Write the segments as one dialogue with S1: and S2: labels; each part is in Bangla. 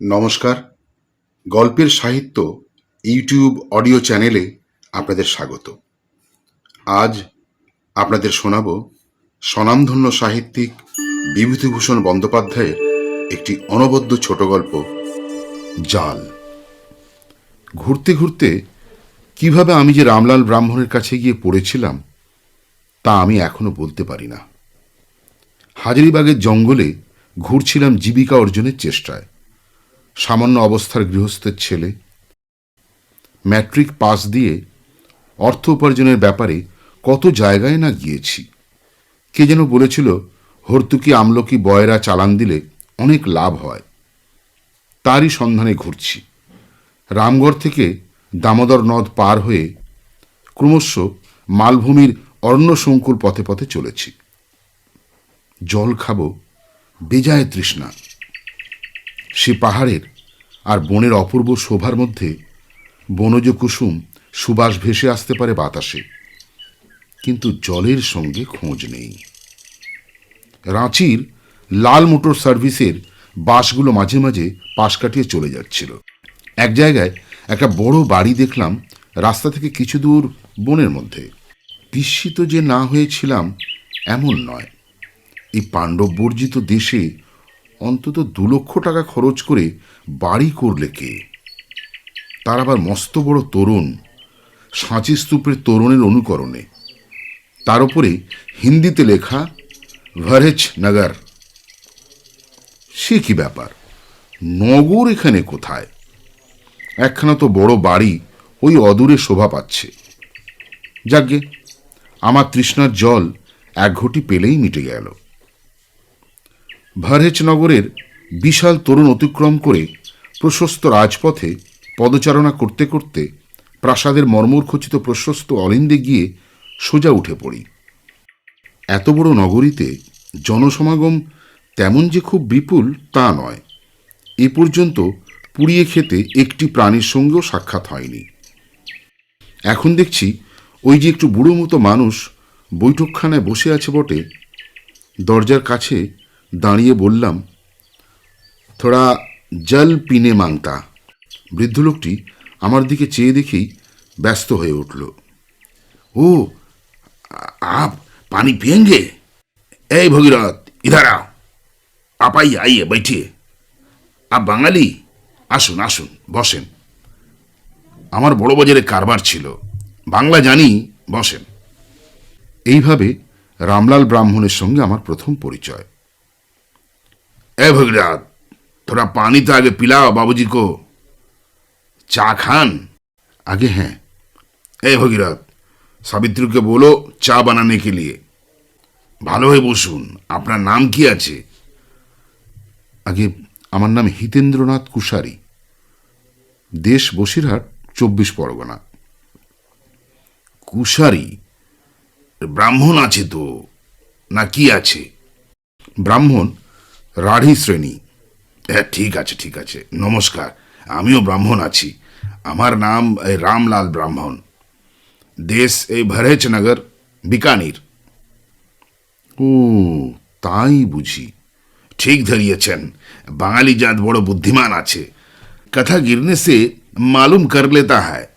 S1: নমস্কার। গল্পের সাহিত্য ইউটিউব অডিও চ্যানেলে আপনাদের স্বাগত। আজ আপনাদের শোনাব স্বনামধন্য সাহিত্যিক বিভূতিভূষণ বন্দ্যোপাধ্যায়ের একটি অনবদ্য ছোট গল্প, জাল। ঘুরতে ঘুরতে কিভাবে আমি যে রামলাল ব্রাহ্মণের কাছে গিয়ে পড়েছিলাম তা আমি এখনো বলতে পারি না। হাজারিবাগের জঙ্গলে ঘুরছিলাম জীবিকা অর্জনের চেষ্টায়। সামান্য অবস্থার গৃহস্থের ছেলে, ম্যাট্রিক পাস দিয়ে অর্থ উপার্জনের ব্যাপারে কত জায়গায় না গিয়েছি। কে যেন বলেছিল হর্তুকি আমলকি বয়রা চালান দিলে অনেক লাভ হয়। তারই সন্ধানে ঘুরছি। রামগড় থেকে দামোদর নদ পার হয়ে ক্রমশ মালভূমির অরণ্যসংকুল পথে পথে চলেছি। জল খাবো, বেজায় তৃষ্ণা। সে পাহাড়ের আর বনের অপূর্ব শোভার মধ্যে বনজ কুসুম সুবাস ভেসে আসতে পারে বাতাসে, কিন্তু জলের সঙ্গে খোঁজ নেই। রাঁচির লাল মোটর সার্ভিসের বাসগুলো মাঝে মাঝে পাশ কাটিয়ে চলে যাচ্ছিল। এক জায়গায় একটা বড় বাড়ি দেখলাম রাস্তা থেকে কিছু দূর বনের মধ্যে। বিস্মিত যে না হয়েছিলাম এমন নয়। এই পাণ্ডববর্জিত দেশে অন্তত 2 লক্ষ টাকা খরচ করে বাড়ি করলে কে? তার আবার মস্ত বড় তোরণ, সাঁচি স্তূপের তোরণের অনুকরণে। তার উপরে হিন্দিতে লেখা ভরেচ নগর। সে কি ব্যাপার? নগর এখানে কোথায়? একখানা তো বড় বাড়ি ওই অদূরে শোভা পাচ্ছে। যাগ্গে, আমার তৃষ্ণার জল এক ঘটি পেলেই মিটে গেল। ভরেচ নগরের বিশাল তরুণ অতিক্রম করে প্রশস্ত রাজপথে পদচারণা করতে করতে প্রাসাদের মর্মরখচিত প্রশস্ত অলিন্দে গিয়ে সোজা উঠে পড়ি। এত বড় নগরীতে জনসমাগম তেমন যে খুব বিপুল তা নয়। এ পর্যন্ত পুড়িয়ে খেতে একটি প্রাণীর সঙ্গেও সাক্ষাৎ হয়নি। এখন দেখছি ওই যে একটু বুড়ো মতো মানুষ বৈঠকখানায় বসে আছে বটে। দরজার কাছে দাঁড়িয়ে বললাম, থোড়া জল পিনে মাংতা। বৃদ্ধ লোকটি আমার দিকে চেয়ে দেখেই ব্যস্ত হয়ে উঠল। ও, आप पानी पियेंगे? ए भगीरथ, इधर आओ। आप आइए आइए बैठिए। आप বাঙালি? আসুন আসুন, বসেন। আমার বড় বাজারে কারবার ছিল, বাংলা জানি, বসেন। এইভাবে রামলাল ব্রাহ্মণের সঙ্গে আমার প্রথম পরিচয়। ए भगीरथ, थोड़ा पानी तो आगे पिलाओ बाबूजी को। चा खान? आगे हैं। ए भगीरथ, সাবিত্রীকে বলো চা বানানে কে লিয়ে। ভালো হয়ে বসুন। আপনার নাম কি আছে? আগে, আমার নাম হিতেন্দ্রনাথ কুশারি, দেশ বসিরহাট, 24 পরগনা। কুশারি? ব্রাহ্মণ আছে তো, না কি আছে? ব্রাহ্মণ, রাঢ়ী শ্রেণী। হ্যাঁ, ঠিক আছে ঠিক আছে, নমস্কার। আমিও ব্রাহ্মণ আছি। আমার নাম রামলাল ব্রাহ্মণ। দেশ এই ভরেচ নগর, বিকানির। ও, তাই বুঝি। ঠিক ধরিয়েছেন। বাঙালি জাত বড় বুদ্ধিমান আছে। কথা গিরনে সে মালুম কর লেতা হয়।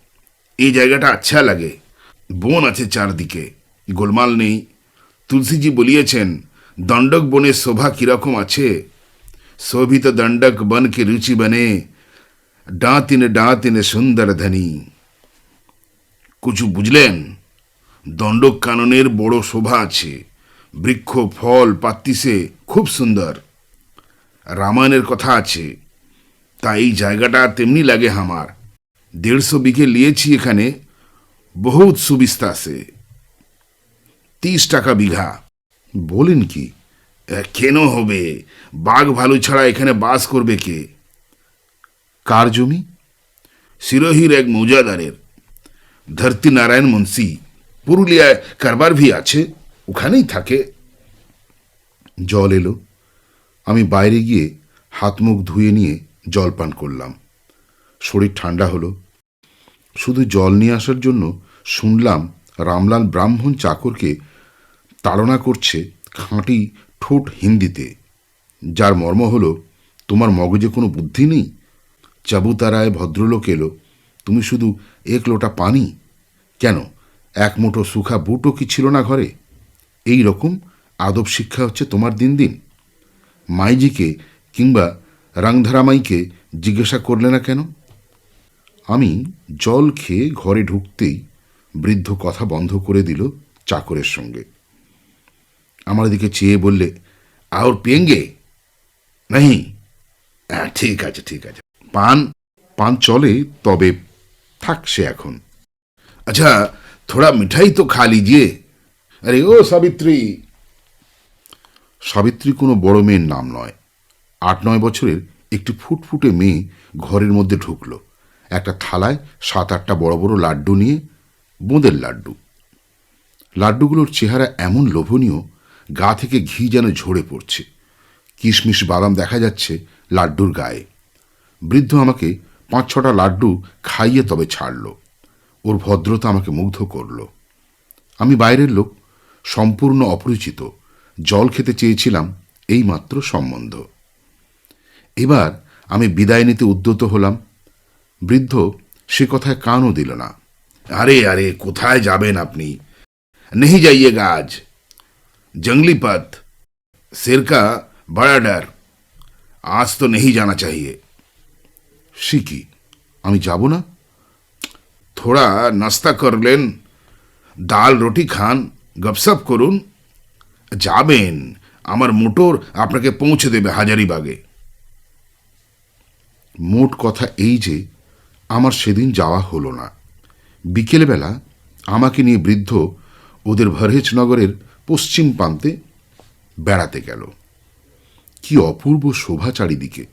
S1: এই জায়গাটা আচ্ছা লাগে। বন আছে চারদিকে, গোলমাল নেই। তুলসীজি বলিয়েছেন, দণ্ডক বনের শোভা কিরকম আছে। শোভিত দণ্ডক বন কি রুচি বনে, ডাঁতিনে ডাঁতিনে সুন্দর ধনী। কিছু বুঝলেন? দণ্ডক কাননের বড় শোভা আছে। বৃক্ষ, ফল, পাত্তিসে খুব সুন্দর। রামায়ণের কথা আছে। তা এই জায়গাটা তেমনি লাগে আমার। 150 বিঘে লিয়েছি এখানে, বহুত সুবিস্তা আছে। 30 টাকা বিঘা। বলেন কি? কেন হবে? বাঘ ভালু ছাড়া এখানে বাস করবে কে? কার জমি? সিরোহির এক মৌজাদারের, ধরতি নারায়ণ মুন্সি। পুরুলিয়ায় কারবার ভি আছে, ওখানেই থাকে। জল এলো। আমি বাইরে গিয়ে হাত মুখ ধুয়ে নিয়ে জল পান করলাম। শরীর ঠান্ডা হলো। শুধু জল নিয়ে আসার জন্য শুনলাম রামলাল ব্রাহ্মণ চাকরকে তাড়না করছে খাঁটি ঠোঁট হিন্দিতে, যার মর্ম হলো, তোমার মগজে কোনো বুদ্ধি নেই? চাবুতারায় ভদ্রলোক এলো, তুমি শুধু এক লোটা পানি, কেন এক মুঠো সুখা বুটও কি ছিল না ঘরে? এই রকম আদব শিক্ষা হচ্ছে তোমার দিন দিন। মাইজিকে কিংবা রাংধারামাইকে জিজ্ঞাসা করলে না কেন? আমি জল খেয়ে ঘরে ঢুকতেই বৃদ্ধ কথা বন্ধ করে দিল চাকরের সঙ্গে। আমার দিকে চেয়ে বললে, আর পেঙ্গে नहीं? ঠিক আছে ঠিক আছে, পান পান চলে, তবে থাকছে এখন। আচ্ছা, থোড়া মিঠাই তো খা লিজিয়ে। আরে ও সাবিত্রী। সাবিত্রী কোনো বড় মেয়ের নাম নয়। 8-9 বছরের একটি ফুটফুটে মেয়ে ঘরের মধ্যে ঢুকল, একটা থালায় 7-8টা বড় বড় লাড্ডু নিয়ে। বোঁদের লাড্ডু। লাড্ডুগুলোর চেহারা এমন লোভনীয়, গা থেকে ঘি যেন ঝরে পড়ছে। কিশমিশ বাদাম দেখা যাচ্ছে লাড্ডুর গায়ে। বৃদ্ধ আমাকে 5-6টা লাড্ডু খাইয়ে তবে ছাড়ল। ওর ভদ্রতা আমাকে মুগ্ধ করল। আমি বাইরের লোক, সম্পূর্ণ অপরিচিত, জল খেতে চেয়েছিলাম, এইমাত্র সম্বন্ধ। এবার আমি বিদায় নিতে উদ্যত হলাম। বৃদ্ধ সে কথায় কানও দিল না। আরে আরে, কোথায় যাবেন আপনি? नहीं जाइएगा आज, जंगली पथ, शेर का बड़ा डर, आज तो नहीं जाना चाहिए। শিকি, আমি যাব না? थोड़ा नाश्ता कर लेन, ডাল রুটি খান, গপসপ করুন। যাবেন, আমার মোটর আপনাকে পৌঁছে দেবে হাজারিবাগে। মোট কথা এই যে আমার সেদিন যাওয়া হলো না। বিকেলবেলা আমাকে নিয়ে বৃদ্ধ ওদের ভরহেজনগরের পশ্চিম প্রান্তে বেড়াতে গেল। কি অপূর্ব শোভা চারিদিকে!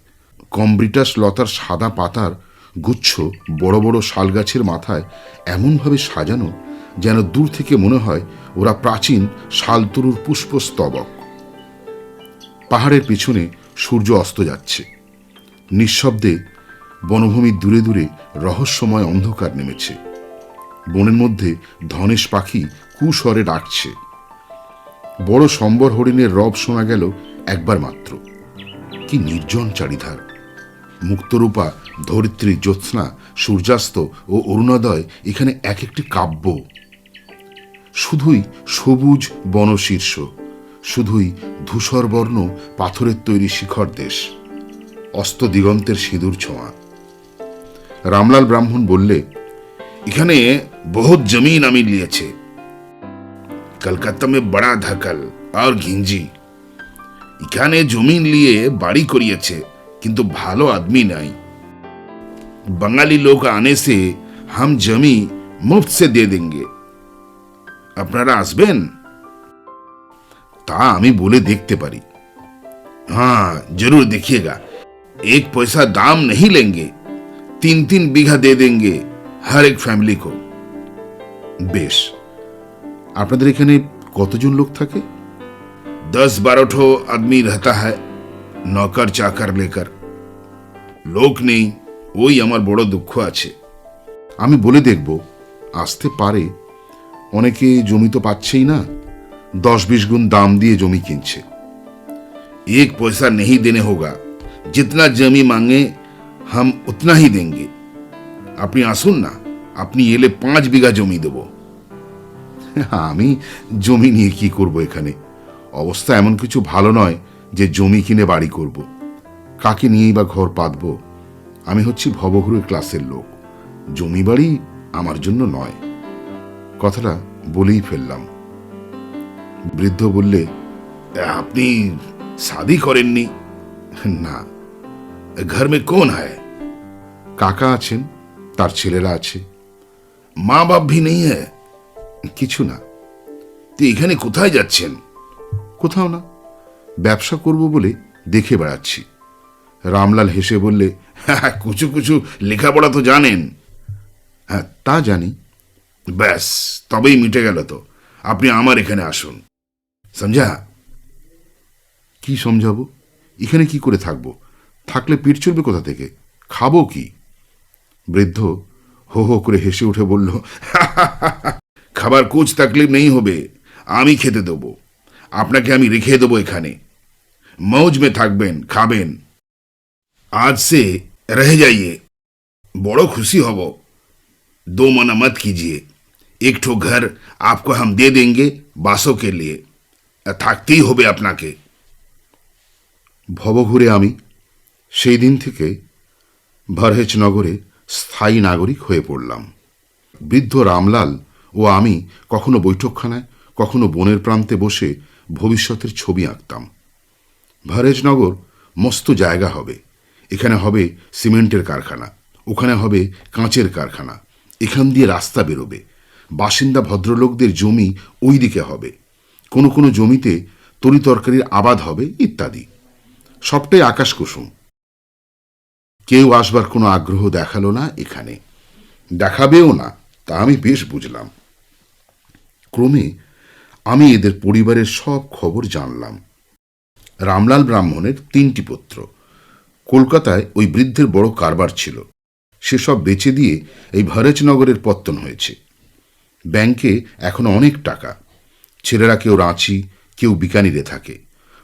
S1: কমব্রিটাস লতার সাদা পাতার গুচ্ছ বড় বড় শালগাছের মাথায় এমনভাবে সাজানো, যেন দূর থেকে মনে হয় ওরা প্রাচীন শালতরুর পুষ্পস্তবক। পাহাড়ের পিছনে সূর্য অস্ত যাচ্ছে। নিঃশব্দে বনভূমির দূরে দূরে রহস্যময় অন্ধকার নেমেছে। বনের মধ্যে ধনেশ পাখি কুস্বরে ডাকছে। বড় সম্বর হরিণের রব শোনা গেল একবার মাত্র। কি নির্জন চারিধার! মুক্তরূপা ধরিত্রী, জ্যোৎস্না, সূর্যাস্ত ও অরুণোদয় এখানে এক একটি কাব্য। শুধুই সবুজ বনশীর্ষ, শুধুই ধূসরবর্ণ পাথরের তৈরি শিখর দেশ, অস্ত দিগন্তের সিঁদুর ছোঁয়া। রামলাল ব্রাহ্মণ বললে, এখানে বহুত জমিন আমি লিয়েছে। কলকাতা মে বড়া ধকল আর ঘিঞ্জি। এখানে জমিন নিয়ে বাড়ি করিয়েছে, কিন্তু ভালো আদমি নাই। বাঙালি লোক আনে সে হাম জমি মুফত সে দে দেंगे। আপনারা আসবেন? তা আমি বলে দেখতে পারি। हाँ, जरूर देखिएगा। 1 पैसा दाम नहीं लेंगे, 3-3 बीघा दे देंगे हर एक फैमिली को। বেশ, আপনাদের এখানে কতজন লোক থাকে? 10-12 ठो आदमी रहता है, नौकर चाकर लेकर। লোক নেই, ওই আমার বড় দুঃখ আছে। আমি বলে দেখব, আসতে পারে। অনেকে জমি তো পাচ্ছেই না, 10-20 গুণ দাম দিয়ে জমি কিনছে। 1 पैसा नहीं देने होगा, जितना जमी मांगे हम उतना ही देंगे। আপনি আসুন না, আপনি এলে 5 বিঘা জমি দেব। আমি জমি নিয়ে কি করব এখানে? অবস্থা এমন কিছু ভালো নয় যে জমি কিনে বাড়ি করব। কাকে নিয়েই বা ঘর পাতব? আমি হচ্ছি ভবঘুরে ক্লাসের লোক, জমি বাড়ি আমার জন্য নয়। কথাটা বলেই ফেললাম। বৃদ্ধ বললে, আপনি শাদি করেননি? না। ঘর মে কোন হ্যায়? কাকা আছেন, তার ছেলেরা আছে। মা বাপ ভি নেই হ্যায়? কিছু না। তো এখানে কোথায় যাচ্ছেন? কোথাও না, ব্যবসা করব বলে দেখে বেড়াচ্ছি। রামলাল হেসে বললে, হ্যাঁ, কুচু কুচু লেখাপড়া তো জানেন? হ্যাঁ, তা জানি। ব্যাস, তবেই মিটে গেল তো। আপনি আমার এখানে আসুন, সমঝা? কি সমঝাবো? এখানে কি করে থাকবো? থাকলে পিঠ চলবে কোথা থেকে? খাবো কি? বৃদ্ধ হো হো করে হেসে উঠে বলল, খাবার কুছ তকলিফ নেই হবে, আমি খেতে দেবো। আপনাকে আমি রেখে দেবো এখানে, মৌজ মে থাকবেন, খাবেন।
S2: आज से रह जाइए, बड़ो खुशी होबो। दो मना मत कीजिए, एक ठो घर आपको हम दे देंगे बासों के लिए, থাকতেই হবে আপনাকে।
S1: ভবঘুরে আমি সেই দিন থেকে ভরহেজ নগরে স্থায়ী নাগরিক হয়ে পড়লাম। বৃদ্ধ রামলাল ও আমি কখনো বৈঠকখানায়, কখনো বনের প্রান্তে বসে ভবিষ্যতের ছবি আঁকতাম। ভরেজনগর মস্ত জায়গা হবে। এখানে হবে সিমেন্টের কারখানা, ওখানে হবে কাঁচের কারখানা, এখান দিয়ে রাস্তা বেরোবে, বাসিন্দা ভদ্রলোকদের জমি ওই দিকে হবে, কোনো কোনো জমিতে তরিতরকারির আবাদ হবে ইত্যাদি। সবটাই আকাশ কুসুম। কেউ আসবার কোনো আগ্রহ দেখালো না এখানে, দেখাবেও না, তা আমি বেশ বুঝলাম। ক্রমে আমি এদের পরিবারের সব খবর জানলাম। রামলাল ব্রাহ্মণের 3টি পুত্র। কলকাতায় ওই বৃদ্ধের বড় কারবার ছিল, সেসব বেচে দিয়ে এই ভরেজনগরের পত্তন হয়েছে। ব্যাংকে এখনো অনেক টাকা। ছেলেরা কেউ রাঁচি, কেউ বিকানিরে থাকে।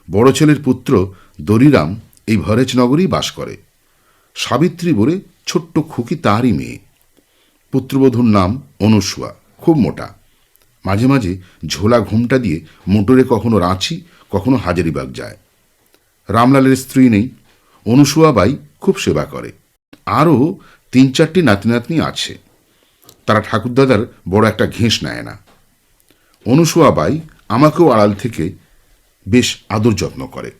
S1: বড় ছেলের পুত্র দরিরাম এই ভরেজনগরেই বাস করে। সাবিত্রী বলে ছোট্ট খুকি তারই মেয়ে। পুত্রবধূর নাম অনুসুয়া, খুব মোটা। মাঝে মাঝে ঝোলা ঘুমটা দিয়ে মোটরে কখনো রাঁচি, কখনো হাজারিবাগ যায়। রামলালের স্ত্রী নেই, অনুসুয়া বাই খুব সেবা করে। আরও 3-4টি নাতি নাতনি আছে, তারা ঠাকুরদাদার বড় একটা ঘেঁষ নেয় না। অনুসুয়া বাই আমাকেও আড়াল থেকে বেশ আদর যত্ন করে,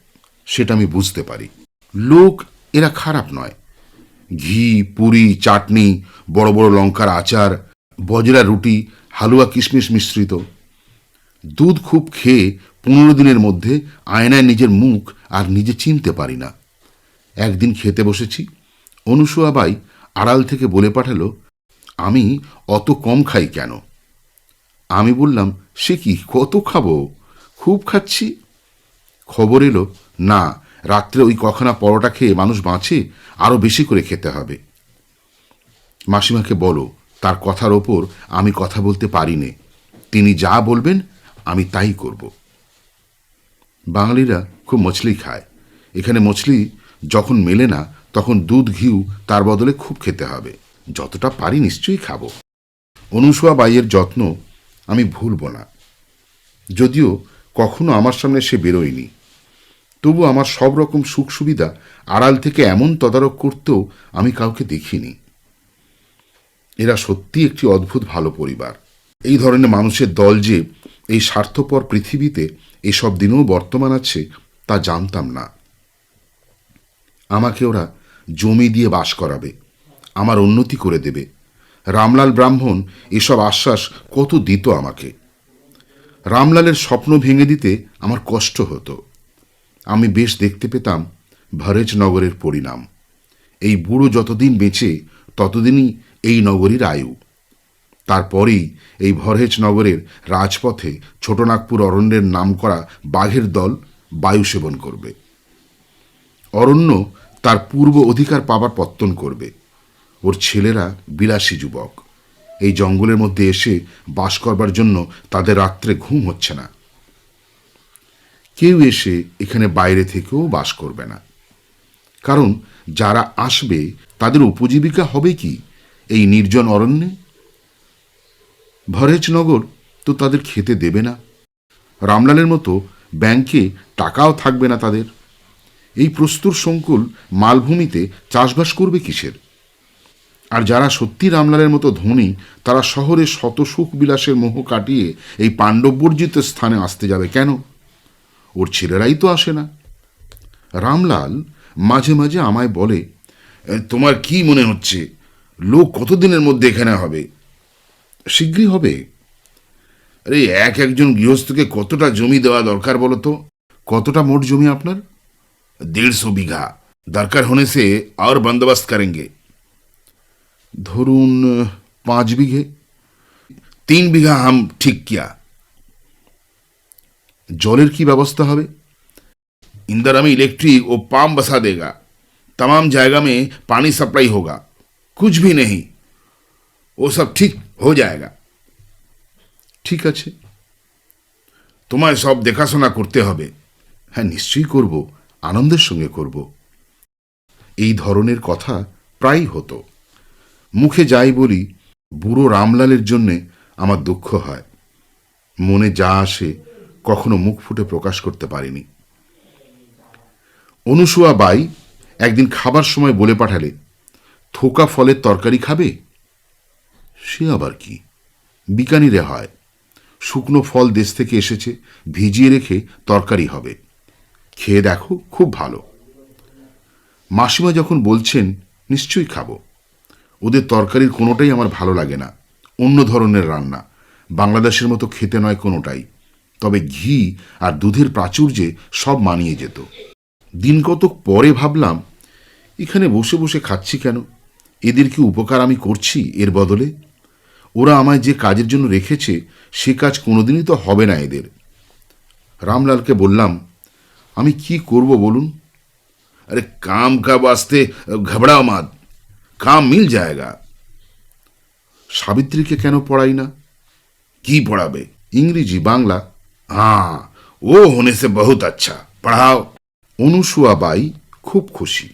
S1: সেটা আমি বুঝতে পারি। লোক এরা খারাপ নয়। ঘি, পুরি, চাটনি, বড় বড় লঙ্কার আচার, বজরা রুটি, হালুয়া কিশমিশ মিশ্রিত। দুধ খুব খেয়ে 15 দিনের মধ্যে আয়নায় নিজের মুখ আর নিজে চিনতে পারি না। একদিন খেতে বসেছি, অনুসুয়া বাই আড়াল থেকে বলে পাঠালো, আমি অত কম খাই কেন? আমি বললাম, সে কি, কত খাবো, খুব খাচ্ছি। খবর এলো, না, রাত্রে ওই কখানা পরোটা খেয়ে মানুষ বাঁচে, আরো বেশি করে খেতে হবে। মাসিমাকে বলো তার কথার ওপর আমি কথা বলতে পারি নে, তিনি যা বলবেন আমি তাই করব। বাঙালিরা খুব মছলি খায়। এখানে মছলি যখন মেলে না, তখন দুধ ঘিউ তার বদলে খুব খেতে হবে। যতটা পারি নিশ্চয়ই খাবো। অনুসুয়া বাইয়ের যত্ন আমি ভুলব না। যদিও কখনো আমার সামনে সে বেরোয়নি, তবু আমার সব রকম সুখ সুবিধা আড়াল থেকে এমন তদারক করতেও আমি কাউকে দেখিনি। এরা সত্যি একটি অদ্ভুত ভালো পরিবার। এই ধরনের মানুষের দল যে এই স্বার্থপর পৃথিবীতে এসব দিনেও বর্তমান আছে তা জানতাম না। আমাকে ওরা জমি দিয়ে বাস করাবে, আমার উন্নতি করে দেবে। রামলাল ব্রাহ্মণ এসব আশ্বাস কত দিত আমাকে। রামলালের স্বপ্ন ভেঙে দিতে আমার কষ্ট হতো। আমি বেশ দেখতে পেতাম ভরেজনগরের পরিণাম। এই বুড়ো যতদিন বেঁচে ততদিনই এই নগরীর আয়ু। তারপরেই এই ভরেজনগরের রাজপথে ছোটনাগপুর অরণ্যের নামকরা বাঘের দল বায়ু সেবন করবে। অরণ্য তার পূর্ব অধিকার পাবার পত্তন করবে। ওর ছেলেরা বিলাসী যুবক। এই জঙ্গলের মধ্যে এসে বাস করবার জন্য তাদের রাত্রে ঘুম হচ্ছে না। কেউ এসে এখানে বাইরে থেকেও বাস করবে না, কারণ যারা আসবে তাদের উপজীবিকা হবে কি এই নির্জন অরণ্যে? ভরেজনগর তো তাদের খেতে দেবে না। রামলালের মতো ব্যাংকে টাকাও থাকবে না তাদের। এই প্রস্তুর সংকুল মালভূমিতে চাষবাস করবে কিসের? আর যারা সত্যি রামলালের মতো ধনী, তারা শহরে শত সুখ বিলাসের মোহ কাটিয়ে এই পাণ্ডববর্জিত স্থানে আসতে যাবে কেন? ওর ছেলেরাই তো আসে না। রামলাল মাঝে মাঝে আমায় বলে, তোমার কি মনে হচ্ছে লোক কতদিনের মধ্যে এখানে হবে? শীঘ্রই হবে। আরে একজন গৃহস্থকে কতটা জমি দেওয়া দরকার বলো তো? কতটা মোট জমি আপনার? 150 বিঘা। দরকার होने से और बंदोबस्त करेंगे। ধরুন 5 বিঘে। 3 বিঘা हम ठीक किया। জলের কি ব্যবস্থা হবে? इंदिरा में इलेक्ट्रिक और पाम बसा देगा। तमाम जगह में पानी सप्लाई होगा। कुछ भी नहीं, वो सब ठीक हो जाएगा। ঠিক আছে, তোমায় সব দেখাশোনা করতে হবে। হ্যাঁ, নিশ্চয়ই করব, আনন্দের সঙ্গে করব। এই ধরনের কথা প্রায়ই হতো। মুখে যাই বলি, বুড়ো রামলালের জন্যে আমার দুঃখ হয়। মনে যা আসে কখনো মুখ ফুটে প্রকাশ করতে পারিনি। অনুসুয়া বাই একদিন খাবার সময় বলে পাঠালে, থোকা ফলের তরকারি খাবে? সে আবার কি? বিকানিরে হয়। শুকনো ফল দেশ থেকে এসেছে, ভিজিয়ে রেখে তরকারি হবে। খেয়ে দেখো, খুব ভালো। মাসিমা যখন বলছেন, নিশ্চয়ই খাবো। ওদের তরকারির কোনোটাই আমার ভালো লাগে না। অন্য ধরনের রান্না, বাংলাদেশের মতো খেতে নয় কোনোটাই। তবে ঘি আর দুধের প্রাচুর্যে সব মানিয়ে যেত। দিন কতক পরে ভাবলাম, এখানে বসে বসে খাচ্ছি কেন? এদের কি উপকার আমি করছি এর বদলে? ওরা আমায় যে কাজের জন্য রেখেছে সে কাজ কোনোদিনই তো হবে না এদের। রামলালকে বললাম, আমি কি করব বলুন?
S2: अरे काम का वास्ते घबराओ मत, काम मिल जाएगा।
S1: সাবিত্রীকে কেন পড়াই না?
S2: की पढ़ाबे?
S1: ইংরেজি, বাংলা।
S2: हाँ, वो होने से बहुत अच्छा, पढ़ाओ।
S1: অনুসুয়া বাই খুব খুশি।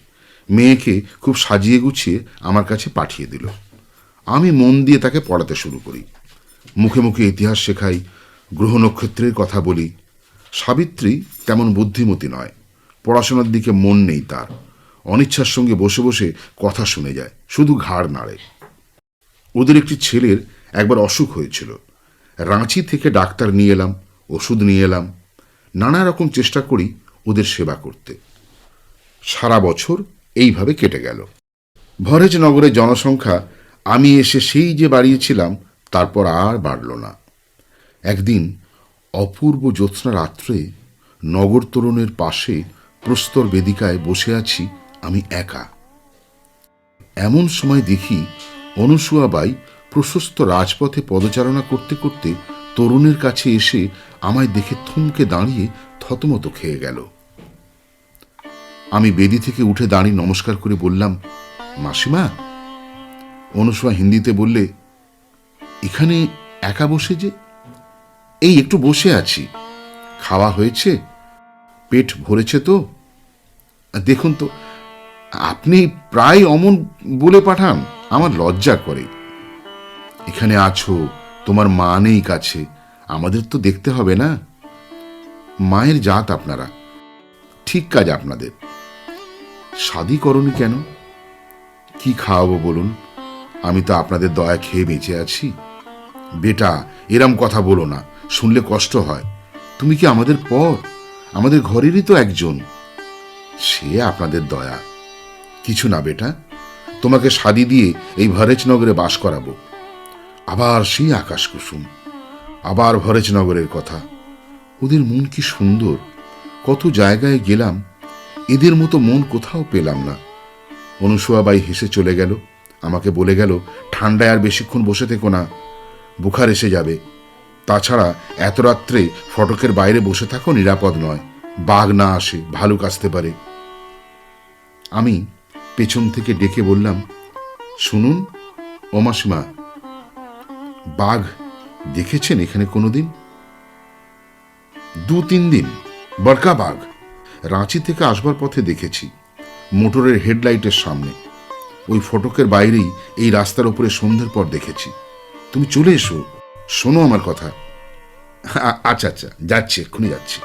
S1: মেয়েকে খুব সাজিয়ে গুছিয়ে আমার কাছে পাঠিয়ে দিল। আমি মন দিয়ে তাকে পড়াতে শুরু করি। মুখে মুখে ইতিহাস শেখাই, গ্রহ নক্ষত্রের কথা বলি। সাবিত্রী তেমন বুদ্ধিমতী নয়, পড়াশোনার দিকে মন নেই তার। অনিচ্ছার সঙ্গে বসে বসে কথা শুনে যায়, শুধু ঘাড় নাড়ে। ওদের একটি ছেলের একবার অসুখ হয়েছিল। রাঁচি থেকে ডাক্তার নিয়ে এলাম, ওষুধ নিয়ে এলাম, নানা রকম চেষ্টা করি ওদের সেবা করতে। সারা বছর এইভাবে কেটে গেল। ভরেজনগরের জনসংখ্যা আমি এসে সেই যে বাড়িয়েছিলাম তারপর আর বাড়ল না। একদিন অপূর্ব জ্যোৎস্না রাত্রে নগর তোরণের পাশে প্রস্তর বেদিকায় বসে আছি আমি একা। এমন সময় দেখি অনুসুয়া বাই প্রশস্ত রাজপথে পদচারণা করতে করতে তরুণের কাছে এসে আমায় দেখে থমকে দাঁড়িয়ে থতমত খেয়ে গেল। আমি বেদি থেকে উঠে দাঁড়িয়ে নমস্কার করে বললাম, মাসিমা। অনুসুয়া হিন্দিতে বললে, এখানে একা বসে যে? এই একটু বসে আছি। খাওয়া হয়েছে? পেট ভরেছে তো? দেখুন তো, আপনি প্রায় অমন বলে পাঠান, আমার লজ্জা করে। এখানে আছো, তোমার মা নেই কাছে, আমাদের তো দেখতে হবে না। মায়ের জাত আপনারা, ঠিক কাজ আপনাদের। শাদি করনি কেন? কি খাওয়াবো বলুন? আমি তো আপনাদের দয়া খেয়ে বেঁচে আছি। বেটা, এরম কথা বলো না, শুনলে কষ্ট হয়। তুমি কি আমাদের পর? আমাদের ঘরেরই তো একজন। সে আপনাদের দয়া। কিছু না বেটা, তোমাকে শাদি দিয়ে এই ভরেজনগরে বাস করাবো। আবার সেই আকাশ কুসুম, আবার ভরেজনগরের কথা। ওদের মন কি সুন্দর! কত জায়গায় গেলাম, এদের মতো মন কোথাও পেলাম না। অনুসুয়া বাই হেসে চলে গেল। আমাকে বলে গেল, ঠান্ডায় আর বেশিক্ষণ বসে থেকো না, বুখার এসে যাবে। তাছাড়া এত রাত্রে ফটকের বাইরে বসে থাকো নিরাপদ নয়, বাঘ না আসে, ভালুক আসতে পারে। আমি পেছন থেকে ডেকে বললাম, শুনুন ও মাসিমা, বাঘ দেখেছেন এখানে কোনোদিন? 2-3 দিন, বড়কা বাঘ। রাঁচি থেকে আসবার পথে দেখেছি, মোটরের হেডলাইটের সামনে। ওই ফটকের বাইরেই এই রাস্তার উপরে সন্ধ্যের পর দেখেছি। তুমি চলে এসো, শোনো আমার কথা। আচ্ছা আচ্ছা, যাচ্ছি, এক্ষুনি যাচ্ছি।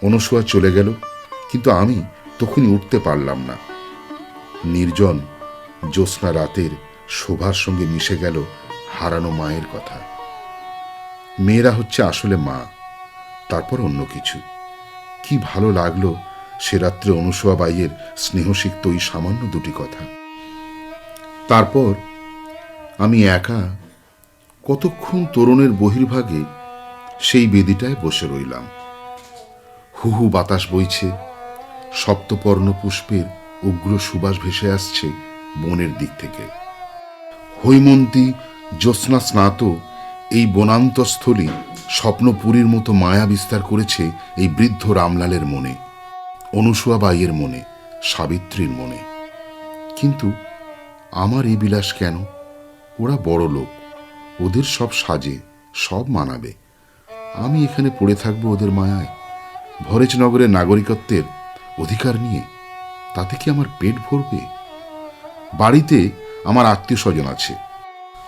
S1: অনুসুয়া চলে গেল, কিন্তু আমি তখনই উঠতে পারলাম না। নির্জন জ্যোৎস্না রাতের শোভার সঙ্গে মিশে গেল হারানো মায়ের কথা। মেয়েরা হচ্ছে আসলে মা, তারপর অন্য কিছু। কি ভালো লাগলো সে রাত্রে অনুসুয়া বাইয়ের স্নেহসিক্ত ওই সামান্য দুটি কথা। তারপর আমি একা কতক্ষণ তরুণের বহির্ভাগে সেই বেদিটায় বসে রইলাম। হুহু বাতাস বইছে, সপ্তপর্ণ পুষ্পের উগ্র সুবাস ভেসে আসছে বনের দিক থেকে। হৈমন্তী জ্যোৎস্না স্নাত এই বনান্তস্থলী স্বপ্নপুরীর মতো মায়া বিস্তার করেছে এই বৃদ্ধ রামলালের মনে, অনুসুয়া বাইয়ের মনে, সাবিত্রীর মনে। কিন্তু আমার এই বিলাস কেন? ওরা বড় লোক, ওদের সব সাজে, সব মানাবে। আমি এখানে পড়ে থাকবো ওদের মায়ায়, ভরেজনগরের নাগরিকত্বের অধিকার নিয়ে। তাতে কি আমার পেট ভরবে? বাড়িতে আমার আত্মীয় স্বজন আছে,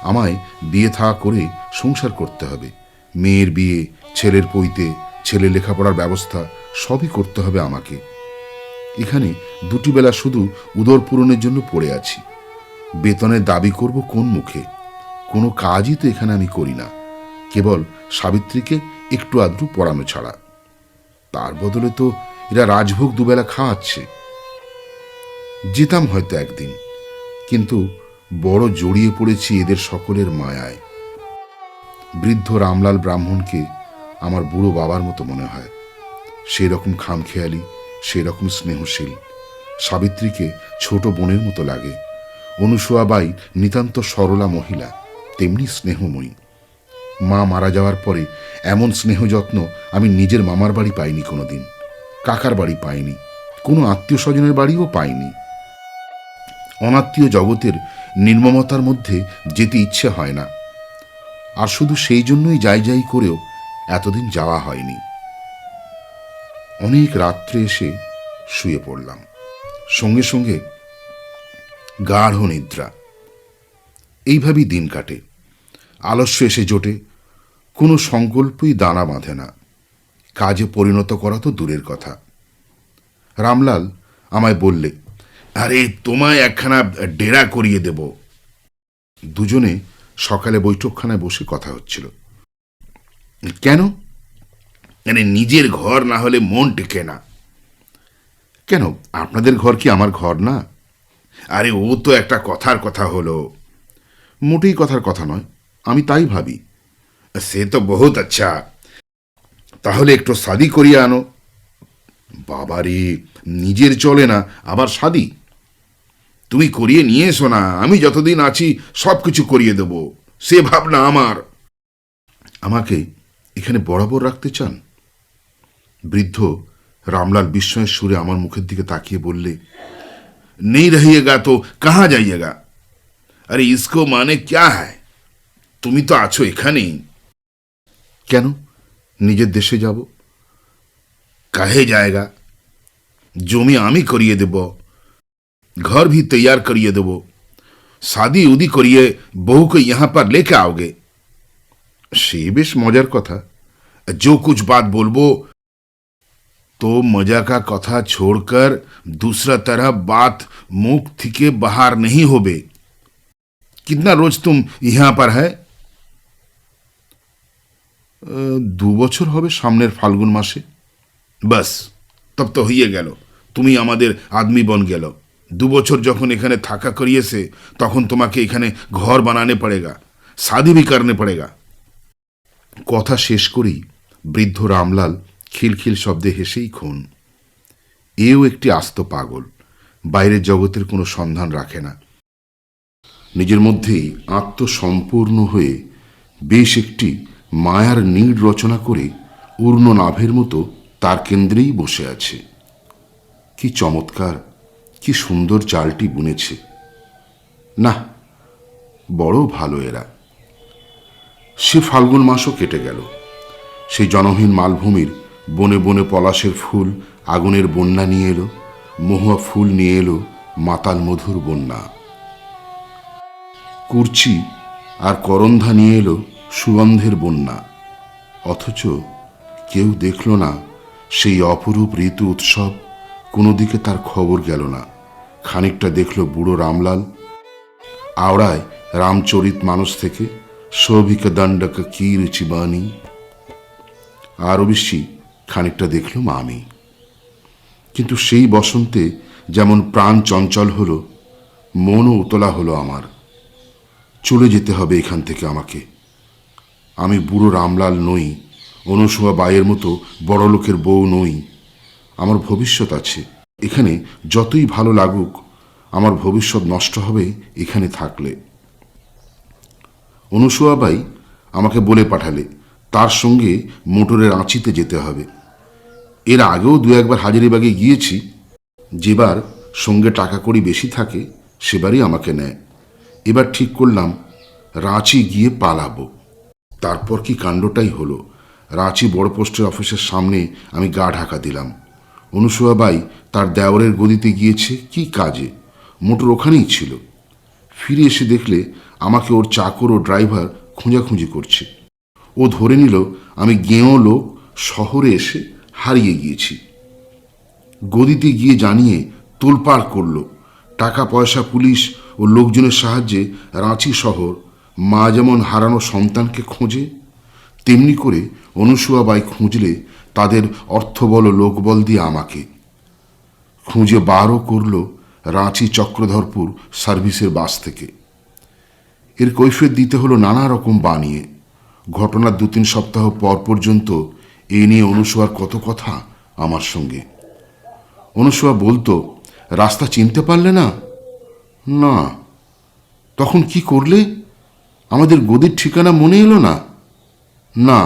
S1: আমায় বিয়ে থা করে সংসার করতে হবে। মেয়ের বিয়ে, ছেলের পৈতে, ছেলে লেখাপড়ার ব্যবস্থা সবই করতে হবে আমাকে। এখানে দুটি বেলা শুধু উদর পূরণের জন্য পড়ে আছি। বেতনের দাবি করব কোন মুখে? কোনো কাজই তো এখানে আমি করি না, কেবল সাবিত্রীকে একটু আধটু পড়ানো ছাড়া। তার বদলে তো এরা রাজভোগ দুবেলা খাওয়াচ্ছে। যেতাম হয়তো একদিন, কিন্তু বড় জড়িয়ে পড়েছি এদের সকলের মায়ায়। বৃদ্ধ রামলাল ব্রাহ্মণকে আমার বুড়ো বাবার মতো মনে হয়। সেই রকম খামখেয়ালি, সেই রকম স্নেহশীল। সাবিত্রীকে ছোট বোনের মতো লাগে। অনুসূয়াবাই নিতান্ত সরলা মহিলা, তেমনি স্নেহময়ী। মা মারা যাওয়ার পরে এমন স্নেহ যত্ন আমি নিজের মামার বাড়ি পাইনি কোনোদিন, কাকার বাড়ি পাইনি, কোনো আত্মীয় স্বজনের বাড়িও পাইনি। অনাত্মীয় জগতের নির্মমতার মধ্যে যেতে ইচ্ছে হয় না, আর শুধু সেই জন্যই যাই করেও এতদিন যাওয়া হয়নি। অনেক রাত্রে এসে শুয়ে পড়লাম, সঙ্গে সঙ্গে গাঢ় নিদ্রা। এইভাবেই দিন কাটে। আলস্য এসে জোটে, কোনো সংকল্পই দানা বাঁধে না। কাজে পরিণত করা তো দূরের কথা। রামলাল আমায় বললে,
S2: আরে তোমায় একখানা ডেরা করিয়ে দেব।
S1: দুজনে সকালে বৈঠকখানায় বসে কথা হচ্ছিল। কেন?
S2: মানে নিজের ঘর না হলে মন টেকে না।
S1: কেন, আপনাদের ঘর কি আমার ঘর না?
S2: আরে ও তো একটা কথার কথা হলো।
S1: মোটেই কথার কথা নয়, আমি তাই ভাবি।
S2: সে তো বহুত আচ্ছা, তাহলে একটু শাদি করিয়ে আনো।
S1: বাবারে, নিজের চলে না আবার শাদি?
S2: তুমি করিয়ে নিয়ে এসো না, আমি যতদিন আছি সব কিছু করিয়ে দেব, সে ভাবনা আমার।
S1: আমাকে এখানে বরাবর রাখতে চান? বৃদ্ধ রামলাল বিস্ময়ের সুরে আমার মুখের দিকে তাকিয়ে বললে,
S2: नहीं रहिएगा तो कहाँ जाइएगा? अरे इसको माने क्या है? তুমি তো আছো এখানেই।
S1: কেন নিজের দেশে যাব?
S2: কাহে जाएगा? জমি আমি করিয়ে দেব, घर भी तैयार करिए देव, शादी उदी करिए बहू को यहां पर लेके आओगे।
S1: সে বেশ মজার কথা।
S2: जो कुछ बात बोलबो तो मजा का कथा छोड़कर दूसरा तरह बात मुख थी बाहर नहीं होबे। कितना रोज तुम यहां पर है?
S1: 2 বছর হবে সামনের ফাল্গুন মাসে।
S2: बस तब तो হইয়ে গেল, তুমি আমাদের আদমি বন গেল। 2 বছর যখন এখানে থাকা করিয়েছে তখন তোমাকে এখানে ঘর বানানে পড়েগা, शादी भी करने पड़ेगा।
S1: কথা শেষ করেই বৃদ্ধ রামলাল খিলখিল শব্দে হেসেই খুন। এও একটি আস্ত পাগল, বাইরের জগতের কোনো সন্ধান রাখে না। নিজের মধ্যেই আত্মসম্পূর্ণ হয়ে বেশ একটি মায়ার নীড় রচনা করে উর্ণ নাভের মতো তার কেন্দ্রেই বসে আছে। কি চমৎকার, কি সুন্দর চালটি বুনেছে! না, বড় ভালো এরা। সে ফাল্গুন মাসও কেটে গেল। সেই জনহীন মালভূমির বনে বনে পলাশের ফুল আগুনের বন্যা নিয়ে এলো, মহুয়া ফুল নিয়ে এলো মাতাল মধুর বন্যা। কুর্চি আর করন্ধা নিয়ে এলো সুগন্ধের বন্যা। অথচ কেউ দেখল না সেই অপরূপ ঋতু উৎসব, কোনো দিকে তার খবর গেল না। খানিকটা দেখল বুড়ো রামলাল, আওড়ায় রামচরিত মানস থেকে সৌভিক দণ্ডক কি রুচিবাণী। আরও বেশি খানিকটা দেখলুম আমি। কিন্তু সেই বসন্তে যেমন প্রাণ চঞ্চল হলো, মনও উতলা হলো আমার। চলে যেতে হবে এখান থেকে আমাকে। আমি বুড়ো রামলাল নই, অনুসূয়া বাইয়ের মতো বড় লোকের বউ নই। আমার ভবিষ্যৎ আছে। এখানে যতই ভালো লাগুক, আমার ভবিষ্যৎ নষ্ট হবে এখানে থাকলে। অনুসূয়া বাই আমাকে বলে পাঠালে তার সঙ্গে মোটরের আঁচিতে যেতে হবে। এর আগেও 2-1 বার হাজারিবাগে গিয়েছি। যেবার সঙ্গে টাকা কড়ি বেশি থাকে সেবারই আমাকে নেয়। এবার ঠিক করলাম রাঁচি গিয়ে পালাবো। তারপর কি কাণ্ডটাই হলো। রাঁচি বড় পোস্টের অফিসের সামনে আমি গা ঢাকা দিলাম। অনুসূয়াবাই তার দেওরের গদিতে গিয়েছে কি কাজে, মোটর ওখানেই ছিল। ফিরে এসে দেখলে আমাকে ওর চাকর ও ড্রাইভার খোঁজাখুঁজি করছে। ও ধরে নিল আমি গেঁয়ো লোক, শহরে এসে হারিয়ে গিয়েছি। গদিতে গিয়ে জানিয়ে তোলপাড় করল। টাকা পয়সা, পুলিশ ও লোকজনের সাহায্যে রাঁচি শহর মা যেমন হারানো সন্তানকে খোঁজে, তেমনি করে অনুসূয়াবাই খুঁজলে তাদের অর্থবল ও লোকবল দিয়ে আমাকে খুঁজে বারও করল রাঁচি চক্রধরপুর সার্ভিসের বাস থেকে। এর কৈফিয়ত দিতে হলো নানা রকম বানিয়ে। ঘটনার 2-3 সপ্তাহ পর পর্যন্ত এই নিয়ে অনুসূয়ার কত কথা আমার সঙ্গে। অনুসূয়া বলতো, রাস্তা চিনতে পারলে না? না। তখন কি করলে? আমাদের গদির ঠিকানা মনে এলো না? না।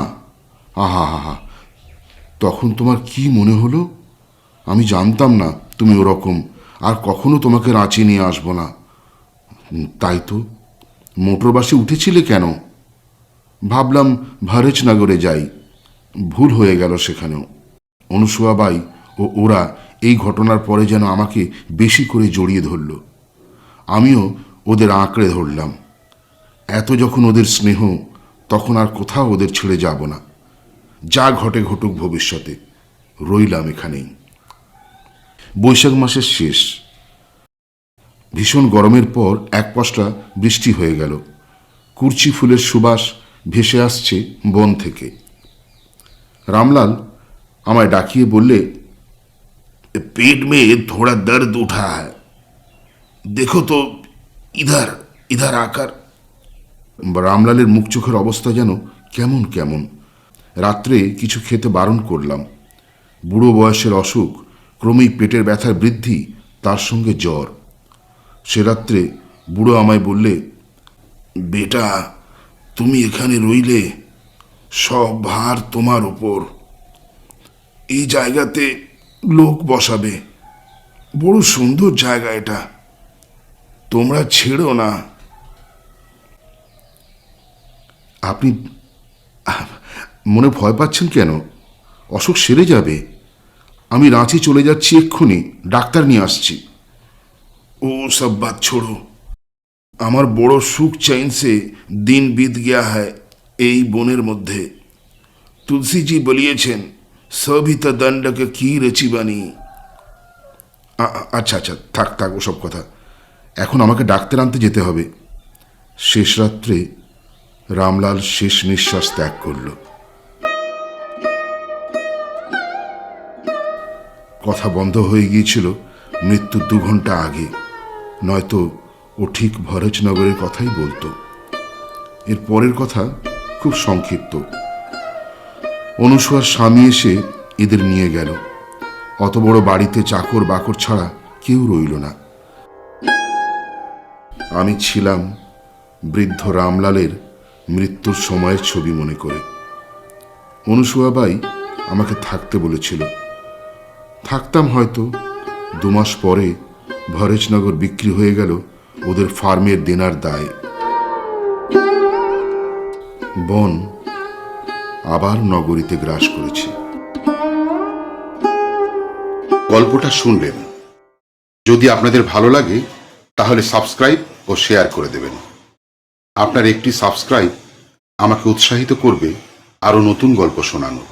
S1: আহা হা হা, তখন তোমার কি মনে হলো? আমি জানতাম না তুমি ওরকম, আর কখনো তোমাকে রাঁচি নিয়ে আসবো না। তাই তো। মোটর বাসে উঠেছিলে কেন? ভাবলাম ভরেচনগরে যাই। ভুল হয়ে গেল সেখানেও। অনুসূয়াবাই ও ওরা এই ঘটনার পরে যেন আমাকে বেশি করে জড়িয়ে ধরল। আমিও ওদের আঁকড়ে ধরলাম। এত যখন ওদের স্নেহ, তখন আর কোথাও ওদের ছেড়ে যাব না। যা ঘটে ঘটুক ভবিষ্যতে, রইলাম এখানেই। বৈশাখ মাসের শেষ। ভীষণ গরমের পর এক পশলা বৃষ্টি হয়ে গেল। কুরচি ফুলের সুবাস ভেসে আসছে বন থেকে। রামলাল আমায় ডাকিয়ে বললে,
S2: पेट में थोड़ा दर्द उठा है, देखो तो इधर इधर आकर।
S1: রামলালের মুখ চোখের অবস্থা যেন কেমন কেমন। রাত্রে কিছু খেতে বারণ করলাম। বুড়ো বয়সের অসুখ, ক্রমেই পেটের ব্যথার বৃদ্ধি, তার সঙ্গে জ্বর। সে রাত্রে বুড়ো আমায় বললে,
S2: बेटा তুমি এখানে রইলে সব ভার তোমার ওপর। এই জায়গাতে লোক বসাবে, বড় সুন্দর জায়গা এটা, তোমরা ছেড়ো না।
S1: আপনি মনে ভয় পাচ্ছেন কেন? অসুখ সেরে যাবে। আমি রাঁচি চলে যাচ্ছি এক্ষুনি, ডাক্তার নিয়ে আসছি।
S2: ও সব বাত छोड़ो, আমার বড় সুখ चैन से দিন बीत गया है এই বনের মধ্যে। তুলসীজি বলিয়েছেন, সবিত দণ্ডকে কি রেচিবানি।
S1: আচ্ছা আচ্ছা, থাক থাক ওসব কথা। এখন আমাকে ডাক্তার আনতে যেতে হবে। শেষ রাত্রে রামলাল শেষ নিঃশ্বাস ত্যাগ করল। কথা বন্ধ হয়ে গিয়েছিল মৃত্যুর 2 ঘন্টা আগে, নয়তো ও ঠিক ভরেচনগরের কথাই বলতো। এর পরের কথা খুব সংক্ষিপ্ত। অনুসূয়ার স্বামী এসে এদের নিয়ে গেল। অত বড় বাড়িতে চাকর বাকর ছাড়া কেউ রইল না। আমি ছিলাম বৃদ্ধ রামলালের মৃত্যুর সময়ের ছবি মনে করে। অনুসূয়াবাই আমাকে থাকতে বলেছিল। থাকতাম হয়তো। 2 মাস পরে ভরেচনগর বিক্রি হয়ে গেল ওদের ফার্মের দেনার দায়। বন আবার নগরীতে গ্রাস করেছে। গল্পটা শুনলেন। যদি আপনাদের ভালো লাগে তাহলে সাবস্ক্রাইব ও শেয়ার করে দেবেন। আপনার একটি সাবস্ক্রাইব আমাকে উৎসাহিত করবে আরও নতুন গল্প শোনানো।